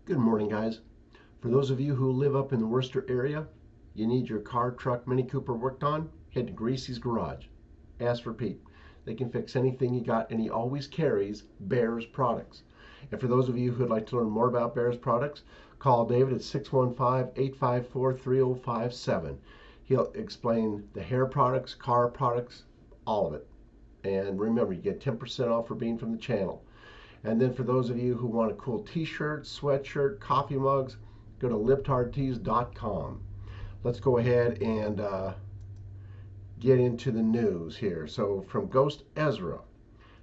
Good morning, guys. For those of you who live up in the Worcester area, you need your car, truck, Mini Cooper worked on, head to Greasy's Garage. Ask for Pete. They can fix anything you got, and he always carries Bears products. And for those of you who'd like to learn more about Bears products, call David at 615-854-3057. He'll explain the hair products, car products, all of it. And remember, you get 10% off for being from the channel. And then for those of you who want a cool t-shirt, sweatshirt, coffee mugs, go to libtardtees.com. Let's go ahead and get into the news here. So from Ghost Ezra,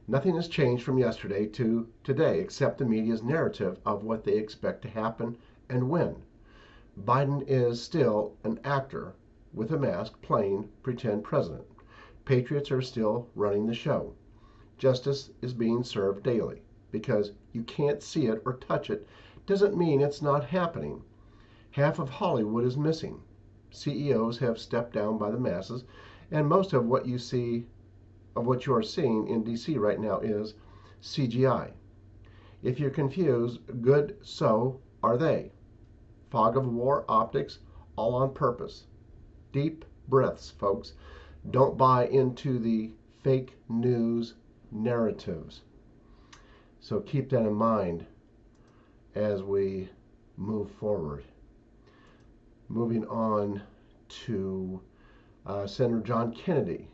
nothing has changed from yesterday to today except the media's narrative of what they expect to happen and when. Biden is still an actor with a mask playing pretend president. Patriots are still running the show. Justice is being served daily. Because you can't see it or touch it doesn't mean it's not happening. Half of Hollywood is missing. CEOs have stepped down by the masses, and most of what you are seeing in DC right now is CGI. If you're confused, good, so are they. Fog of war optics, all on purpose. Deep breaths, folks. Don't buy into the fake news narratives. So keep that in mind as we move forward. Moving on to Senator John Kennedy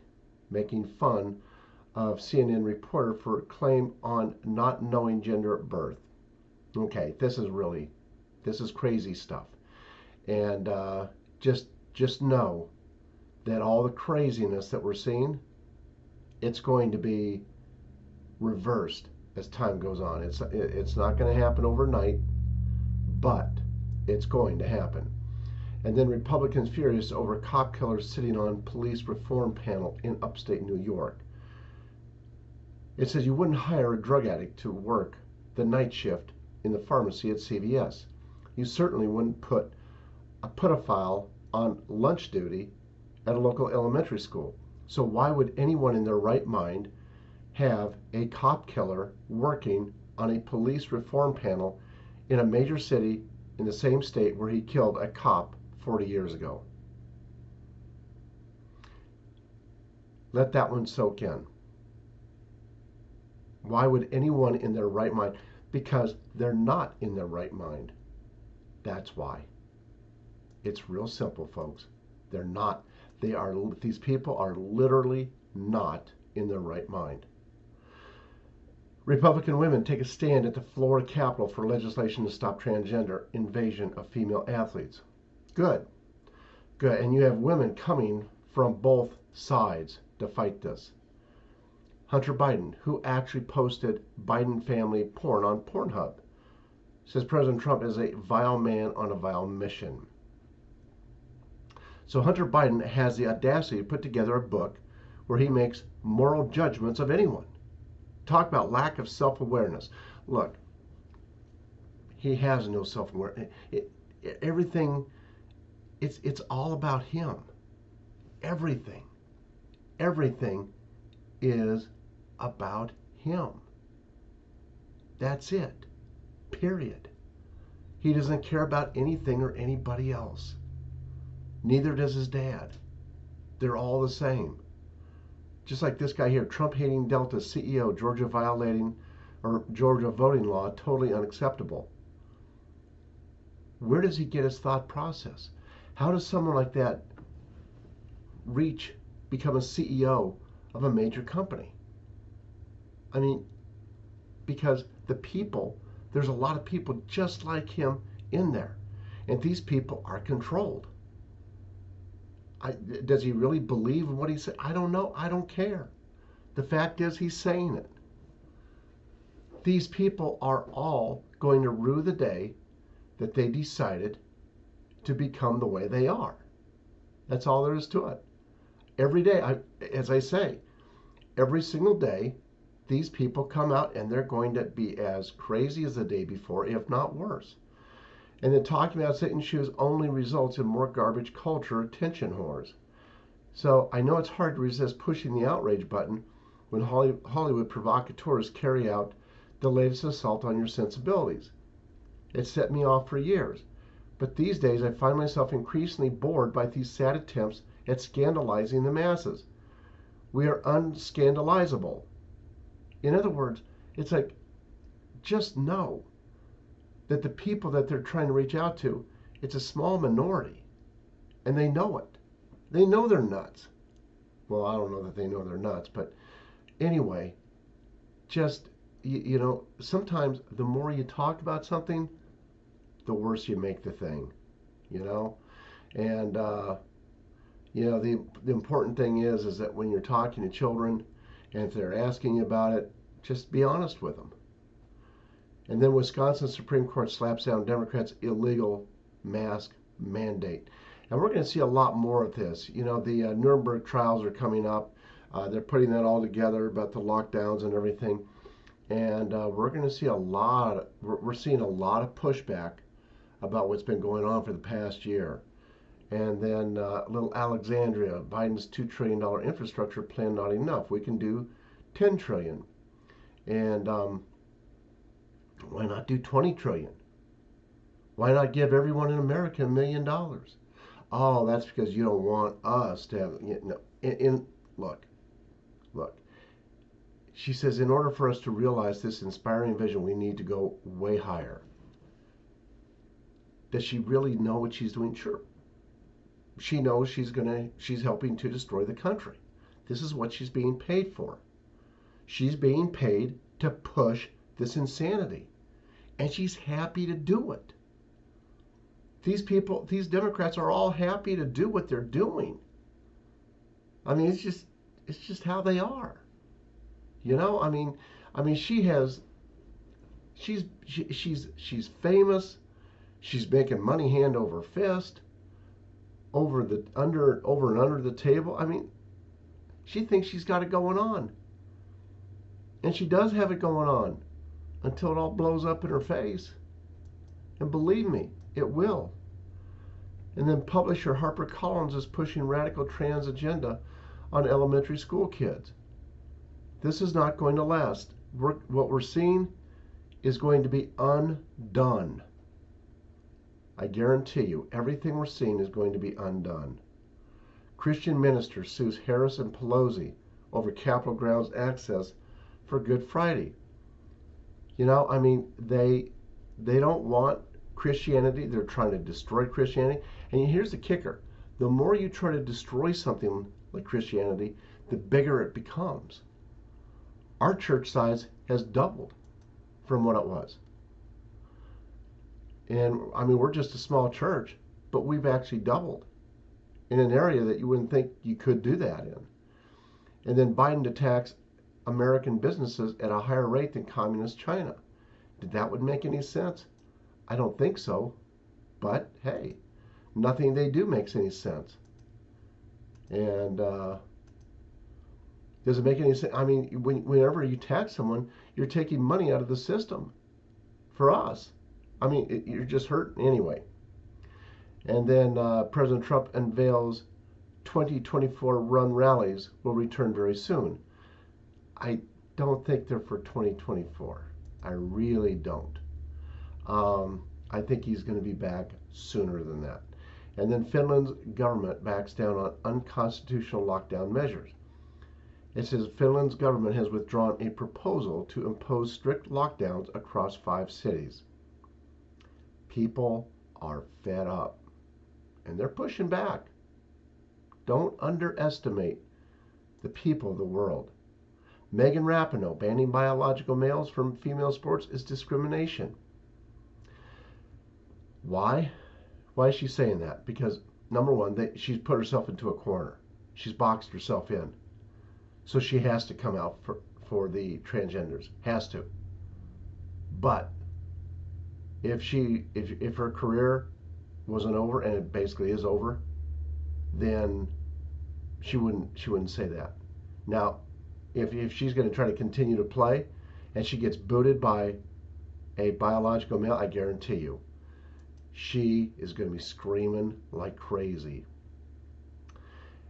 making fun of CNN reporter for claim on not knowing gender at birth. Okay, this is crazy stuff. And just know that all the craziness that we're seeing, it's going to be reversed as time goes on. It's not going to happen overnight, but it's going to happen. And then Republicans furious over cop killers sitting on police reform panel in upstate New York. It says you wouldn't hire a drug addict to work the night shift in the pharmacy at CVS. You certainly wouldn't put a pedophile on lunch duty at a local elementary school. So why would anyone in their right mind have a cop killer working on a police reform panel in a major city in the same state where he killed a cop 40 years ago? Let that one soak in. Why would anyone in their right mind? Because they're not in their right mind. That's why. It's real simple, folks. They're not. These people are literally not in their right mind. Republican women take a stand at the Florida Capitol for legislation to stop transgender invasion of female athletes. Good. Good. And you have women coming from both sides to fight this. Hunter Biden, who actually posted Biden family porn on Pornhub, says President Trump is a vile man on a vile mission. So Hunter Biden has the audacity to put together a book where he makes moral judgments of anyone. Talk about lack of self-awareness. Look, he has no self-awareness. Everything, it's all about him. Everything is about him. That's it. Period. He doesn't care about anything or anybody else. Neither does his dad. They're all the same. Just like this guy here, Trump-hating Delta CEO, Georgia voting law, totally unacceptable. Where does he get his thought process? How does someone like that become a CEO of a major company? I mean, because there's a lot of people just like him in there. And these people are controlled. Does he really believe in what he said? I don't know. I don't care. The fact is he's saying it. These people are all going to rue the day that they decided to become the way they are. That's all there is to it. Every day, as I say, every single day, these people come out and they're going to be as crazy as the day before, if not worse. And then talking about Satan's shoes only results in more garbage culture attention whores. So I know it's hard to resist pushing the outrage button when Hollywood provocateurs carry out the latest assault on your sensibilities. It set me off for years. But these days I find myself increasingly bored by these sad attempts at scandalizing the masses. We are unscandalizable. In other words, it's like, just know that the people that they're trying to reach out to, it's a small minority. And they know it. They know they're nuts. Well, I don't know that they know they're nuts, but anyway, just, sometimes the more you talk about something, the worse you make the thing, you know? And, the important thing is that when you're talking to children, and if they're asking you about it, just be honest with them. And then Wisconsin Supreme Court slaps down Democrats' illegal mask mandate. And we're going to see a lot more of this. The Nuremberg trials are coming up. They're putting that all together about the lockdowns and everything. And we're going to see we're seeing a lot of pushback about what's been going on for the past year. And then little Alexandria, Biden's $2 trillion infrastructure plan not enough. We can do $10 trillion. And why not do $20 trillion? Why not give everyone in America $1 million? Oh, that's because you don't want us to have, look. She says, in order for us to realize this inspiring vision, we need to go way higher. Does she really know what she's doing? Sure. She knows she's helping to destroy the country. This is what she's being paid for. She's being paid to push this insanity. And she's happy to do it. These Democrats are all happy to do what they're doing. I mean, it's just how they are. She's famous. She's making money hand over fist, over and under the table. I mean, she thinks she's got it going on. And she does have it going on until it all blows up in her face. And believe me, it will. And then publisher HarperCollins is pushing radical trans agenda on elementary school kids. This is not going to last. What we're seeing is going to be undone. I guarantee you, everything we're seeing is going to be undone. Christian minister sues Harris and Pelosi over Capitol grounds access for Good Friday. They don't want Christianity. They're trying to destroy Christianity. And here's the kicker. The more you try to destroy something like Christianity, the bigger it becomes. Our church size has doubled from what it was. And we're just a small church, but we've actually doubled in an area that you wouldn't think you could do that in. And then Biden attacks American businesses at a higher rate than communist China. Did that would make any sense? I don't think so. But hey, nothing they do makes any sense. And does it make any sense? Whenever you tax someone, you're taking money out of the system for us. You're just hurting anyway. And then President Trump unveils 2024 run rallies will return very soon. I don't think they're for 2024. I really don't. I think he's going to be back sooner than that. And then Finland's government backs down on unconstitutional lockdown measures. It says Finland's government has withdrawn a proposal to impose strict lockdowns across 5 cities. People are fed up, and they're pushing back. Don't underestimate the people of the world. Megan Rapinoe, banning biological males from female sports is discrimination. Why? Why is she saying that? Because, number one, she's put herself into a corner. She's boxed herself in. So she has to come out for the transgenders. Has to. But if her career wasn't over, and it basically is over, then she wouldn't say that. Now, if she's going to try to continue to play and she gets booted by a biological male, I guarantee you, she is going to be screaming like crazy.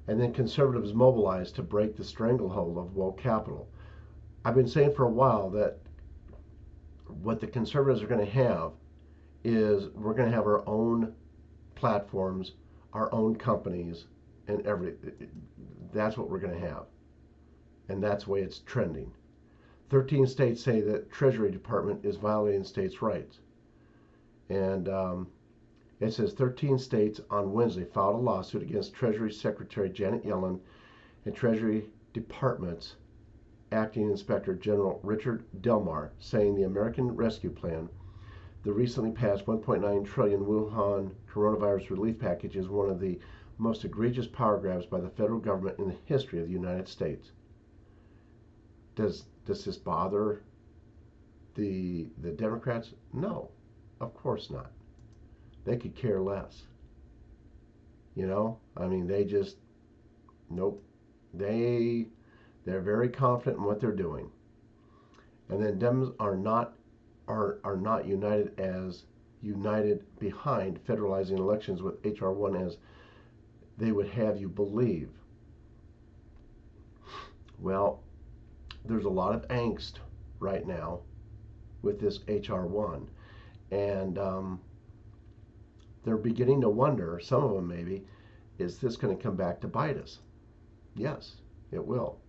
And then conservatives mobilized to break the stranglehold of woke capital. I've been saying for a while that what the conservatives are going to have is we're going to have our own platforms, our own companies, and that's what we're going to have. And that's the way it's trending. 13 states say that Treasury Department is violating states' rights. And it says 13 states on Wednesday filed a lawsuit against Treasury Secretary Janet Yellen and Treasury Department's Acting Inspector General Richard Delmar, saying the American Rescue Plan, the recently passed 1.9 trillion Wuhan coronavirus relief package, is one of the most egregious power grabs by the federal government in the history of the United States. Does this bother the Democrats? No, of course not. They could care less. You know, I mean, they just, nope. They're very confident in what they're doing. And then Dems are not united behind federalizing elections with H.R. 1 as they would have you believe. Well, there's a lot of angst right now with this H.R. 1. And they're beginning to wonder, some of them maybe, is this going to come back to bite us? Yes, it will.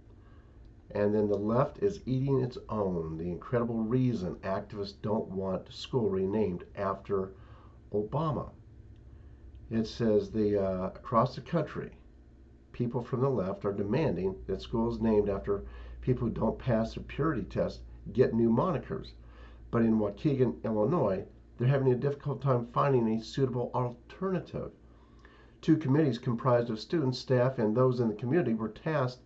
And then the left is eating its own. The incredible reason activists don't want school renamed after Obama. It says across the country, people from the left are demanding that schools named after people who don't pass the purity test get new monikers. But in Waukegan, Illinois, they're having a difficult time finding a suitable alternative. 2 committees comprised of students, staff, and those in the community were tasked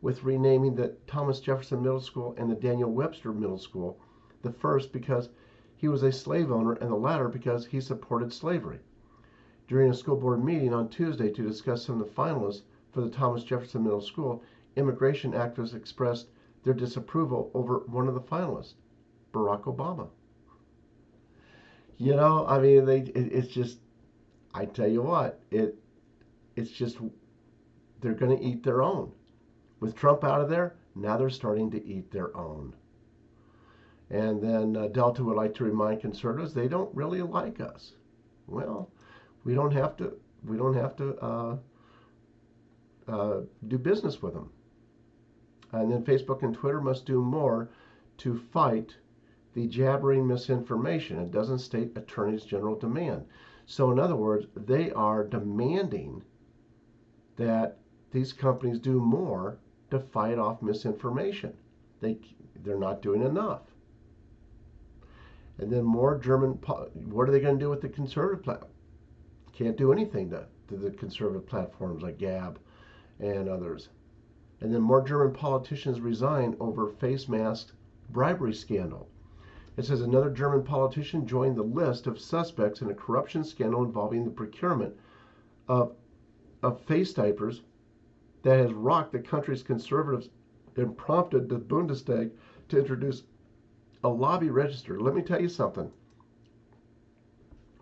with renaming the Thomas Jefferson Middle School and the Daniel Webster Middle School, the first because he was a slave owner and the latter because he supported slavery. During a school board meeting on Tuesday to discuss some of the finalists for the Thomas Jefferson Middle School, immigration activists expressed their disapproval over one of the finalists, Barack Obama. You know, I mean, it's just, I tell you what, it's just, they're going to eat their own. With Trump out of there, now they're starting to eat their own. And then Delta would like to remind conservatives they don't really like us. Well, we don't have to do business with them. And then Facebook and Twitter must do more to fight the jabbering misinformation. It doesn't state attorneys general demand. So in other words, they are demanding that these companies do more to fight off misinformation. They're not doing enough. And then more German, what are they going to do with the conservative platform? Can't do anything to the conservative platforms like Gab and others. And then more German politicians resign over face mask bribery scandal. It says another German politician joined the list of suspects in a corruption scandal involving the procurement of face diapers that has rocked the country's conservatives and prompted the Bundestag to introduce a lobby register. Let me tell you something.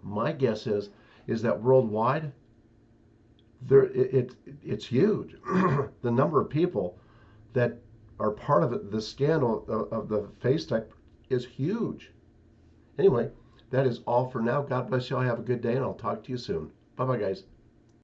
My guess is that worldwide, it's huge. The number of people that are part of it, the scandal of the face diaper, is huge. Anyway, that is all for now. God bless you all. Have a good day, and I'll talk to you soon. Bye-bye, guys.